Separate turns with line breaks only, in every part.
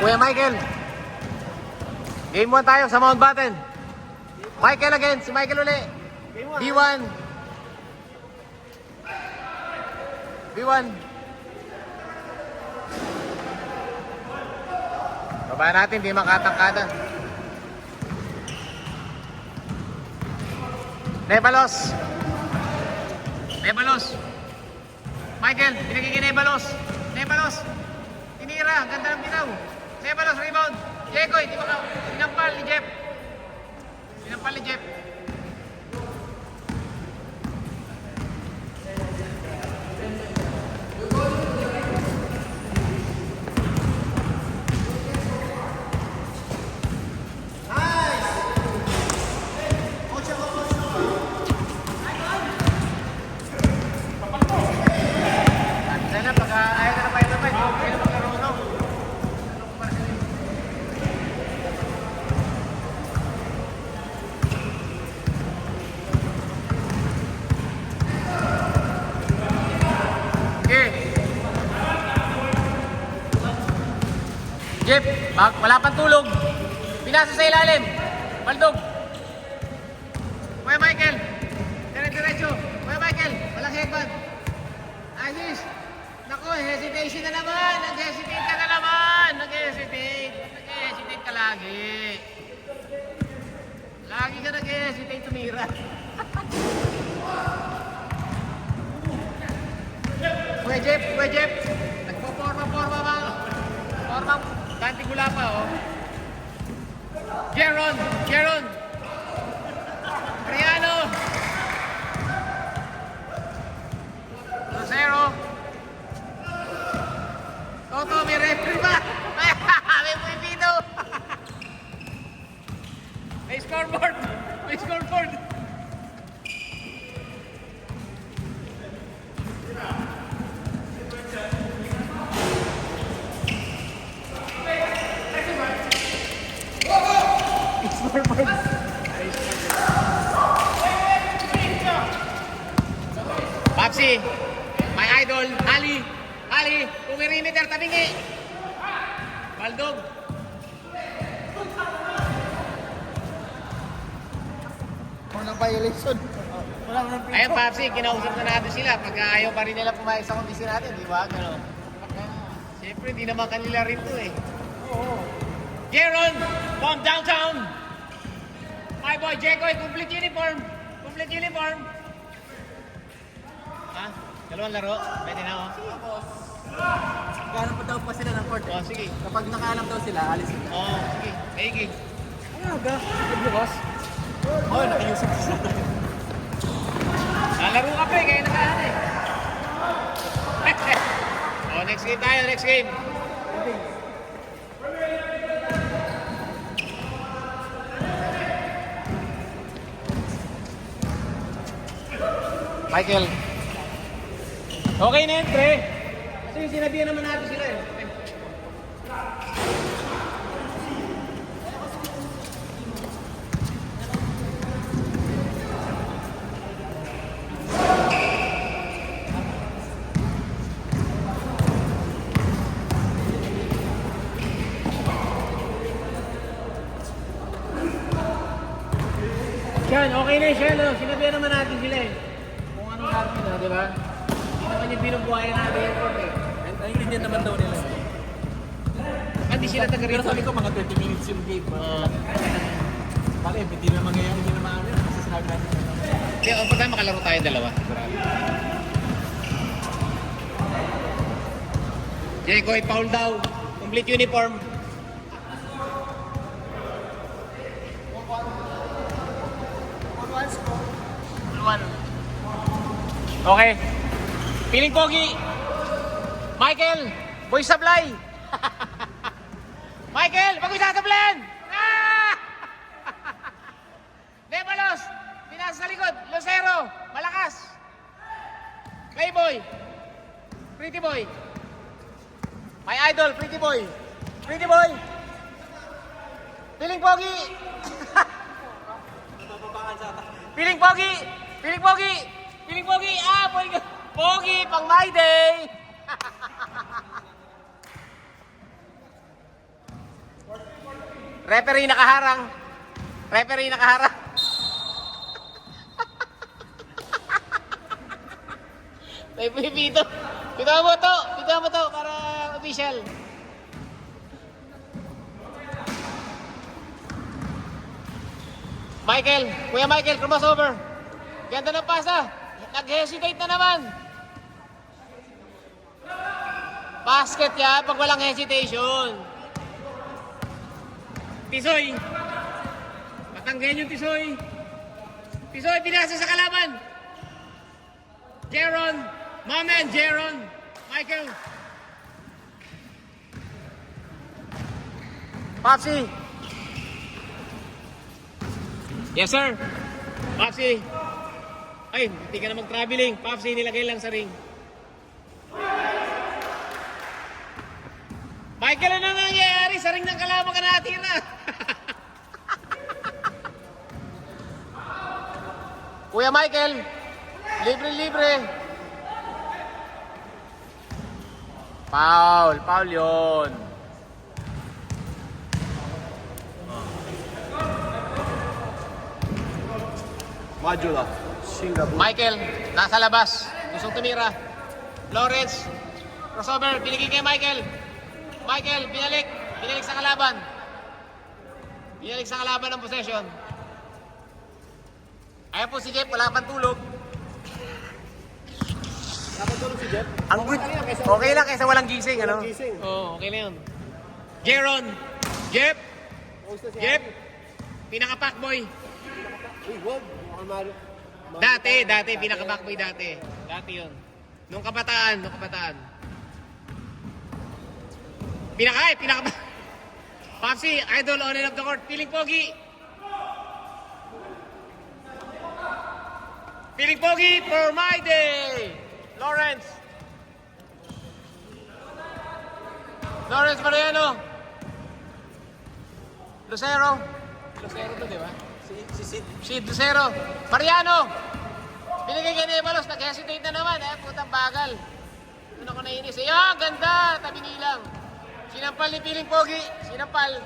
Kuya Michael. Game 1 tayo sa Mountbatten. Michael again. Si Michael uli. B1. B1. Baba natin, di makatangkada. Nebalos. Nebalos. Michael, binigay kay Nebalos. Nebalos. Tinira, ganda ng binaw. Nebalos, rebound. Jekoy, di ba ka? Sinampal ni Jeff. Sinampal ni Jeff. Jeff, wala pang tulog. Pinasa sa ilalim. Baldog. Kuya Michael. Diretso. Kuya Michael, walang headband. Ayos. Naku, hesitation na naman. Nag-hesitate ka na naman. Nag-hesitate. Nag-hesitate ka lagi. Lagi ka nag-hesitate tumira. Kuya Jeff. Nagpo-forma ba? Forma. Kanti gula pa, oh. Jeron. Triano. Rosero. Toto, may referee ba? May pipito. May scoreboard. Papsi, my idol, Ali, umirimeter, tabingi. Baldog.
Walang violation.
Ayun, Papsi, kinausap na natin sila. Pag ayaw pa rin nila pumayag sa kondisyon natin, di ba? Gano'n. Siyempre, di naman kanila rin to eh.
Oo.
Jeron, from downtown. My boy, Jekoy, complete uniform. Ha? Dalawang laro? Pwede na, oh.
Sige, boss. Ganap pa daw pa sila ng court.
Oh, sige.
Kapag nakaalam daw sila, alis sila.
Oh, sige. Sige.
Ano ba? Sige, boss. Oo, nakiusap sila.
Lalaro ka pa eh, kaya nakahan eh. Oh, next game. Michael. Okay na yun, pre. Kasi sinabihan naman natin sila eh. Yan, okay na siya, no? Sinabihan naman natin sila eh. Kung anong natin na, di ba? Hindi naman yung binubuhayan natin yung court eh.
Naintindihan naman daw nila.
Hindi sila taga
Pero
rito.
sabi ko, mga 20 minutes yung game. Pare, hindi na mangyayari, hindi na maano. Kasi sinabi natin.
Kaya kapag tayo makalaro tayo dalawa. Jekoy, foul daw. Complete uniform. Okay. Piling pogi. Michael, boy sablay. Michael, bago sasablan. Nebalos, pinasa sa likod. Lucero, malakas. Playboy. Pretty boy. My idol, pretty boy. Piling pogi. Piling pogi. Ah, pogi pang my day. Referee nakaharang. Referee nakaharang. May pipito. Pito mo to para official. Michael, Kuya Michael, crossover. Ganda ng pasa. Nag-hesitate na naman. Basket yan pag walang hesitation. Tisoy. Matanggen yung Tisoy. Tisoy, pinasa sa kalaban. Jeron. My man, Jeron. Michael. Popsy. Yes, sir. Popsy. Ay, hindi ka na mag-traveling. Popsy, nilagay lang sa ring. Michael, ano nangyayari? Sa ring ng kalaban ka natira. Kuya Michael, libre-libre. Foul yun.
Modula. Singapore.
Michael, nasa labas. Gustong tumira. Lawrence, crossover. Binigay kay Michael. Michael, binalik. Binalik sa kalaban. Binalik sa kalaban ng possession. Ayan po si Jeff, wala pang tulog.
Dapat tulog si Jeff.
Ang good. Okay lang kaysa walang gising, ano?
Walang gising.
Oo, okay lang yun. Jeron, Jeff, Jeff, pinaka-packboy.
Uy, wag.
Dati, pinaka-backboy dati. Dati yun. Nung kabataan. Pinaka Popsy, idol on and off the court. Feeling pogi. Feeling pogi for my day. Lawrence Mariano. Lucero to, di ba?
Si Sid.
Si Lucero. Mariano. Binigay kay Nevalos. Nag-hesitate na naman. Putang bagal. Doon ako nainis. Ayan, ganda. Tabi nilang. Sinampal ni Piling Pogi. Sinampal.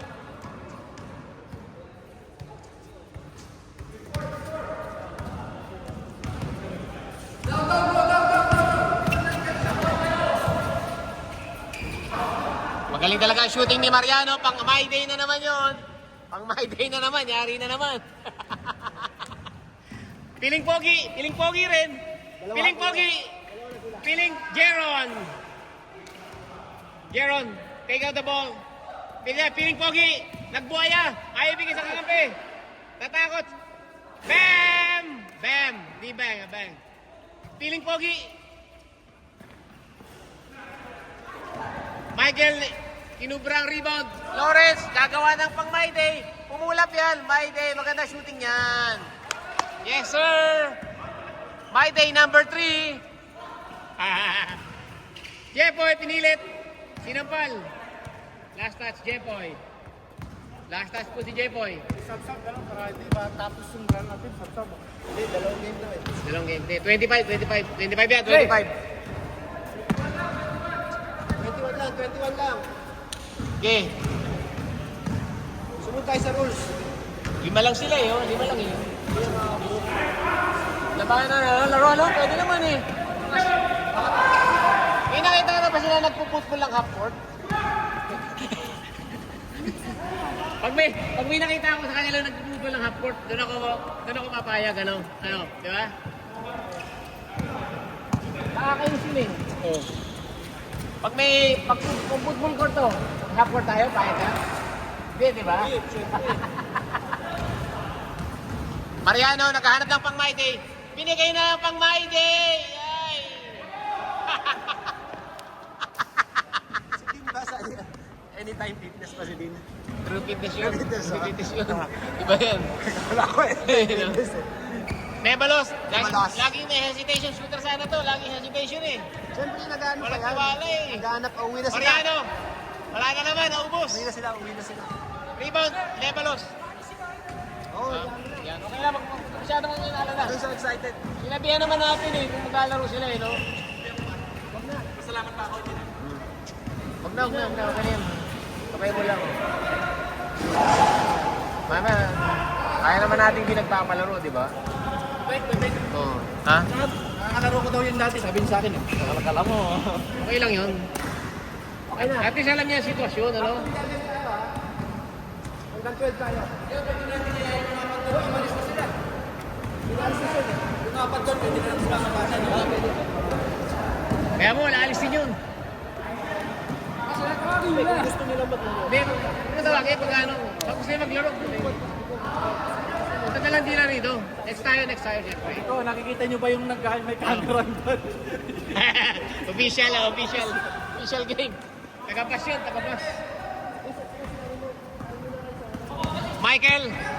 Magaling talaga ang shooting ni Mariano. Pang my day na naman yon. Pang my day na naman. Yari na naman. Piling Pogi rin. Piling Pogi. Piling Jeron. Jeron, take out the ball. Piling Pogi. Nagbuhaya. Ayaw bigay sa kakampi. Natakot. Bam! Bam! Di bang, bang. Piling Pogi. Michael, kinubrang rebound. Lawrence, gagawa ng pang my day. Umulap yan. My day, maganda shooting yan. Yes, sir. My day number 3. Jepoy, pinilit. Sinampal. Last touch, Jepoy. Last touch po si Jepoy.
Sab-sab ka lang para hindi ba tapos yung run natin. Sab-sab. Hindi, dalawang game lang eh.
Dalawang game. 25 yan, 25.
21 lang.
Okay.
Sumunod tayo sa rules.
5 lang sila eh, oh. 5 lang eh. Labanan na, laro ano? Pwede naman eh. May nakita na ba sila nagpo-football lang half court? Pag may nakita ako sa kanila nagpo-football lang half court, doon ako papayag, ano, di ba? Nakakainis yun eh. Oh. Pag football court to, half court tayo, payag ka? Hindi, di ba? Mariano, naghahanap ng pang my day. Binigay na ang pang my day! Yay!
Si Dean ba sa Anytime Fitness pa si Dean?
True fitness yun.
True fitness,
True
ah.
fitness yun. Iba yan.
Wala ko eh. Fitness eh.
Nebalos.
Nebalos.
Laging may hesitation. Shooter sana to. Laging hesitation eh.
Siyempre yung naghahanap pa
Walang
yan.
tiwala eh.
Naghahanap, uwi na sila.
Mariano. Wala na naman. Naubos.
Uwi na sila.
Rebound. Nebalos.
Oo,
Yan. Okay lang. Masyadong ang inaalala.
I'm so excited.
Sinabihan naman natin eh. Kung maglalaro sila eh, no?
Wag na. Masalamat pa ako din.
Huwag na. Ganyan. Kapay mo lang. Mama, kaya naman natin hindi nagpapalaro, di ba?
Wait.
Oo. Ha?
Nakakalaro ko daw yun dati, sabi niya sa akin eh. Nakakala mo.
Okay lang yun.
Okay na.
At least alam niya ang sitwasyon, ano?
Hanggang 12 tayo. Umalis na sila. Umalis na sila. Yung apat doon, pwede na lang sila mabasa. Pwede.
Kaya mo, naalis din yun.
Gusto nila maglaro.
Hindi, ano tawagin pag ano? Pag gusto niya maglaro. Punta na lang din na rito. Next tayo, syempre.
Ito, nakikita nyo ba yung may camera doon?
Official, official. Official game. Tagapas yun, tagapas.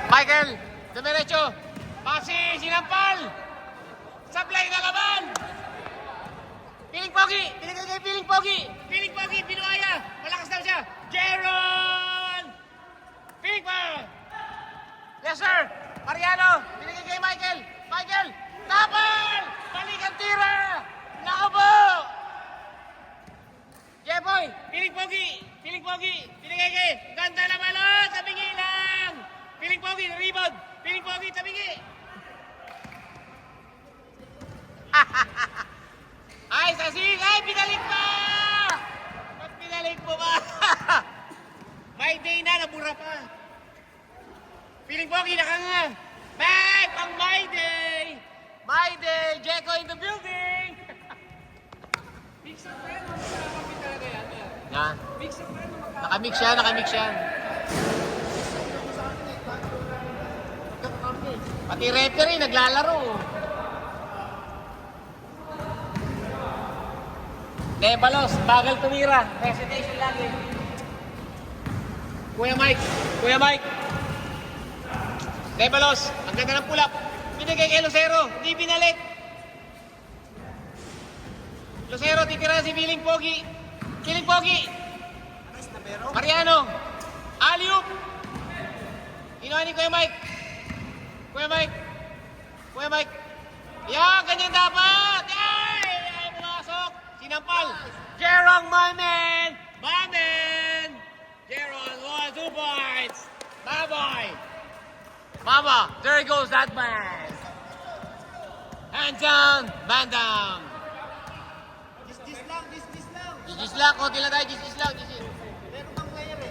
Michael, dumiretso. Pasi, sinampal. Sablay na laban. Piling Pogi, Pinuaya. Malakas daw siya. Jeron. Piling pa. Yes, sir. Mariano, binigay kay Michael. Tapal. Balik ang tira. Nako po. Jeboy, Piling Pogi. Binigay kay. Ganda na balon sa bingi lang. Piling Pogi, rebound. Piling Pogi, tabingi. Ay, sasing! Ay, pinalik pa! Ba't pinalik mo ba? May day na, nabura pa. Piling Pogi, nakanga. Back ang My Day! My Day! Jeko in the building!
Mix up pa yan, magkakapit talaga yan.
Na?
Mix up pa yan,
Nakamix siya. Pati referee, naglalaro. Debalos, bagal tumira. Hesitation lagi. Kuya Mike. Debalos, ang ganda ng pull-up. Binigay kay Lucero, hindi binalik. Lucero, titira si Piling Pogi. Mariano, alley-oop. Ginawa ni Kuya Mike. Yan, ganyan dapat. Ay, pumasok. Sinampal. Jerong, my man. Jerong, 2 points. Bye-bye. Mama, there goes that man. Hand down, man down. Gis lang. Konti lang tayo, gis lang.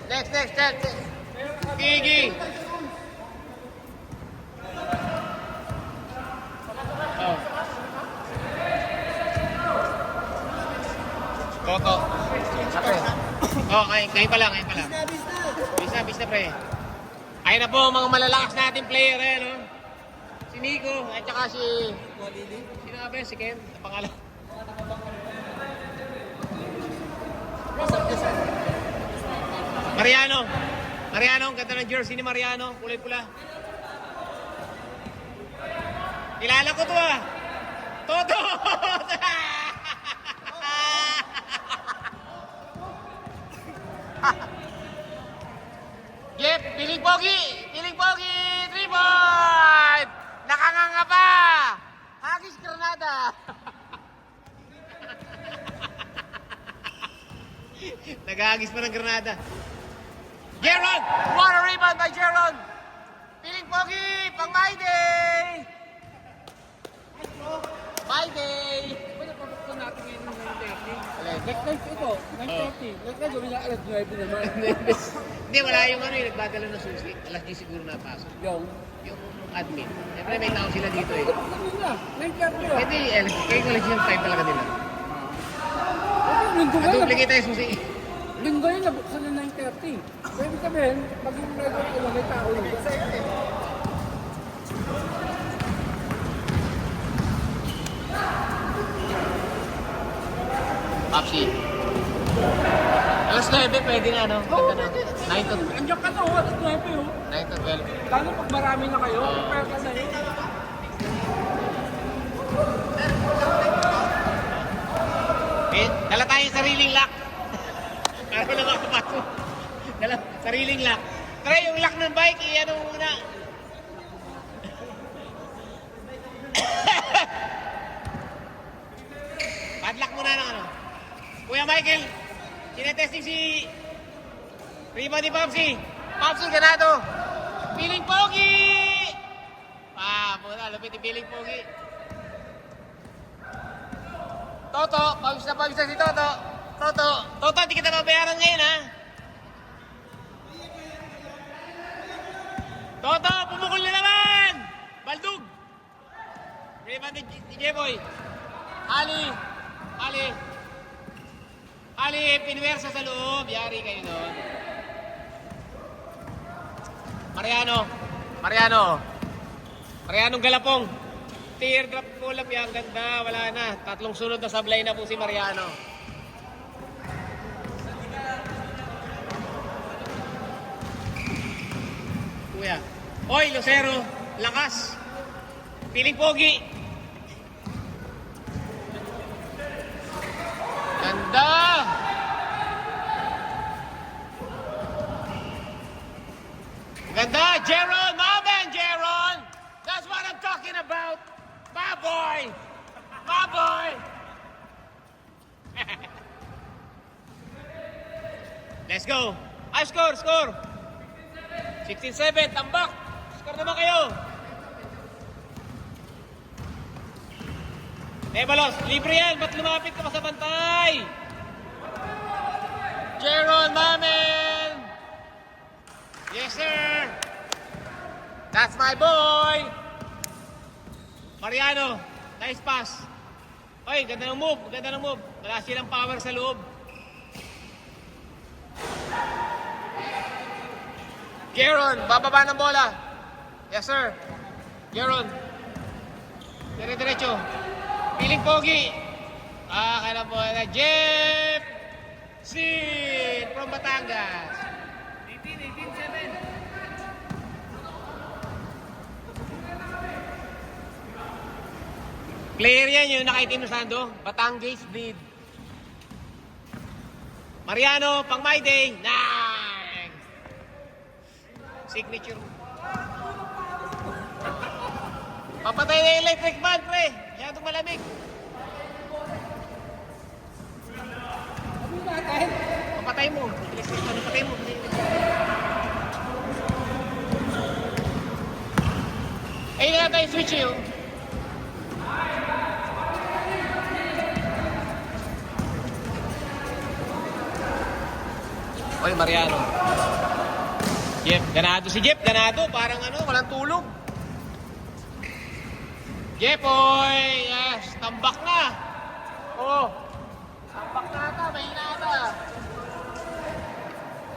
Next. Gigi. Oh. Toto. Oh, kain pa lang. Bis na, pre. Ayun na po, mga malalakas natin player, no? Si Nico, at saka si... Sino nga ba yun? Si Ken, ang pangalan. Mariano, ang ganda ng jersey ni Mariano, kulay pula. Kilala ko to Toto! Yep, Piling Pogi, 3 point! Nakanganga pa! Hagis Granada! Naghahagis pa ng Granada. Jeron! What a rebound by Jeron! Piling Pogi, pang My Day!
Pwede papakto natin ngayon ng 9:30.
Alin?
Next ito, 9:30. Next time, gawin na alas 9 naman.
Hindi, wala yung nagdadala ng susi. Alas 10 siguro napasok.
Yung
Admin. Siyempre may tao sila dito eh.
Ano na? 9:30
Hindi, kayo ko lang yung time talaga nila.
Linggo ngayon.
Duplicate tayo susi.
Linggo yun, nabuksan na 9:30. Pwede sabihin, pag yung regular ko, may tao yun.
Papsi. Alas 9, pwede na, no?
Oo,
Ganda na.
pwede.
9 to
Andiyan ka na, alas 9 oh.
9 to 12.
Lalo pag marami na kayo, prepare ka sa'yo.
Dala tayong sariling lock. Para wala makapasok. Dala, sariling lock. Try yung lock ng bike, i-ano muna. Padlock muna ng ano. Kuya Michael, sinetesting si Riba ni Popsi. Popsy, ganado. Piling pogi! Puta, lupit yung piling pogi. Toto, pawis na si Toto. Toto, hindi kita mabayaran ngayon, ha? Toto, pumukul na naman! Baldug! Rebound ni J-Boy. Ali, pinwersa sa loob. Yari kayo doon. Marianong Galapong. Teardrop pull-up yan. Ganda. Wala na. 3 sunod na sablay na po si Mariano. Kuya. Oy, Lucero. Lakas. Piling pogi. Ganda. Ganda. Jeron. My man, Jeron. That's what I'm talking about. My boy. Let's go. Score. 16-7. Tambak. Score naman kayo. Balos, libre yan. Ba't lumapit ka pa sa bantay? Jeron, mamen! Yes, sir! That's my boy! Mariano, nice pass. Oy, ganda ng move. Wala silang power sa loob. Jeron, bababa ng bola. Yes, sir. Jeron. Dire-diretso. Piling pogi. Kailan po na Jeff Sin from Batangas. 18-7. Player yan yung nakaitim na sando. Batangas bleed. Mariano, pang my day. Nice. Signature. Papatay na electric fan, pre. Masyadong malamig. Papatay mo. Electric fan, papatay mo. Ayun na tayo switch yun. Oy, Mariano. Jeff, ganado si Jeff. Ganado, parang walang tulog. Jepoy! Yes! Tambak na! Tambak na ata, mahina ata.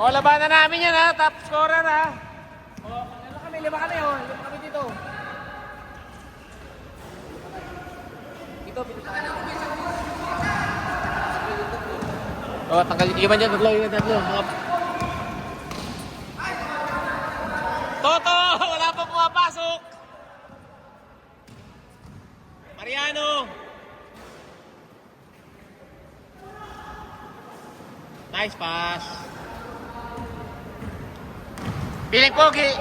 Labanan namin yan, ha? Top scorer, ha? Lima kami dito. Dito. Tanggalin iman dyan, tatlo. Toto! Wala pa pumapasok! Mariano. Nice pass. Piling pogi.